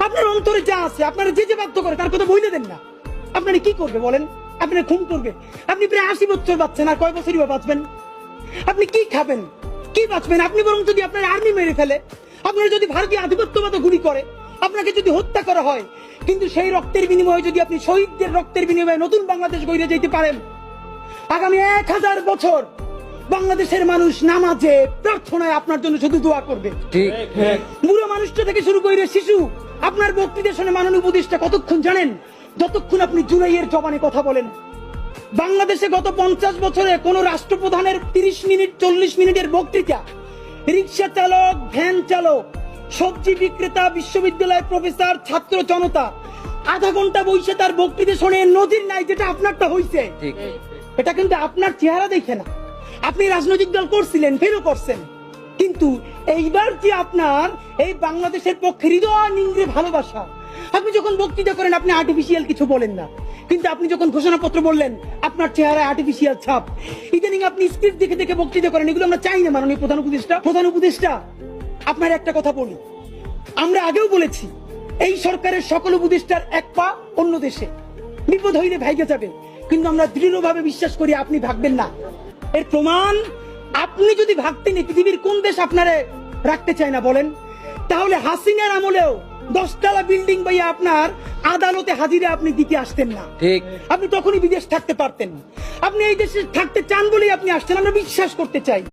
আপনার অন্তরে যা আছে, আপনারা যে যে বাধ্য করে তার কথা বইলে দেন না। আপনারা কি করবে বলেন? আপনারা খুন করবে। আপনি প্রায় 80 বছর বাঁচছেন, আর কয় বছরই বা বাঁচবেন? আপনি কি খাবেন, কি বাঁচবেন? আপনি বরং যদি আপনার আর্মি মেরে ফেলে, আপনারা যদি ভারতীয় আধিপত্যবাদ গুলি করে, আপনাকে যদি হত্যা করা হয়, কিন্তু সেই রক্তের বিনিময়ে যদি আপনি শহীদদের রক্তের বিনিময়ে নতুন বাংলাদেশ গড়ে যেতে পারেন, আগামী 1000 বছর বাংলাদেশের মানুষ নামাজে প্রার্থনায় আপনার জন্য শুধু দোয়া করবে। ঠিক। বুড়ো মানুষটা থেকে শুরু করে শিশু আপনার বক্তৃতা শুনে মাননীয় উপদেষ্টা কতক্ষণ জানেন? যতক্ষণ আপনি জুলাইয়ের জবানে কথা বলেন। বাংলাদেশে গত 50 বছরে কোন রাষ্ট্রপ্রধানের 30 মিনিট 40 মিনিটের বক্তৃতা, রিক্সা চালক, ভ্যান চালক, সবজি বিক্রেতা, বিশ্ববিদ্যালয় প্রফেসর, ছাত্র জনতা আধা ঘন্টা বসে তার বক্তৃতা শুনে নজির নাই, যেটা আপনারটা হইছে। ঠিক। এটা কিন্তু আপনার চেহারা দেখে না। আপনি রাজনৈতিক দল করছিলেন, ফেরও করছেন, কিন্তু এইবার যে আপনার এই বাংলাদেশের পক্ষে হৃদয় নিংড়ে ভালোবাসা, আপনি যখন বক্তৃতা করেন আপনি আর্টিফিশিয়াল কিছু বলেন না, কিন্তু আপনি যখন ঘোষণাপত্র বললেন আপনার চেহারায় আর্টিফিশিয়াল ছাপ। ইদানিং আপনি স্ক্রিপ্ট দেখে দেখে বক্তৃতা করেন, এগুলো আমরা চাই না। মাননীয় প্রধান উপদেষ্টা আপনার একটা কথা বলি, আমরা আগেও বলেছি এই সরকারের সকল উপদেষ্টার এক পা অন্য দেশে, বিপদ হইলে ভাইগে যাবে, কিন্তু আমরা দৃঢ়ভাবে বিশ্বাস করি আপনি ভাগবেন না। এর প্রমাণ, আপনি যদি ভাগতেন পৃথিবীর কোন দেশ আপনারে রাখতে চায় না বলেন? তাহলে হাসিনার আমলেও 10 তলা বিল্ডিং পাইয়া আপনার আদালতে হাজিরা আপনি দিতে আসতেন না। ঠিক। আপনি তখনই বিদেশ থাকতে পারতেন। আপনি এই দেশে থাকতে চান বলেই আপনি আসছেন, আমরা বিশ্বাস করতে চাই।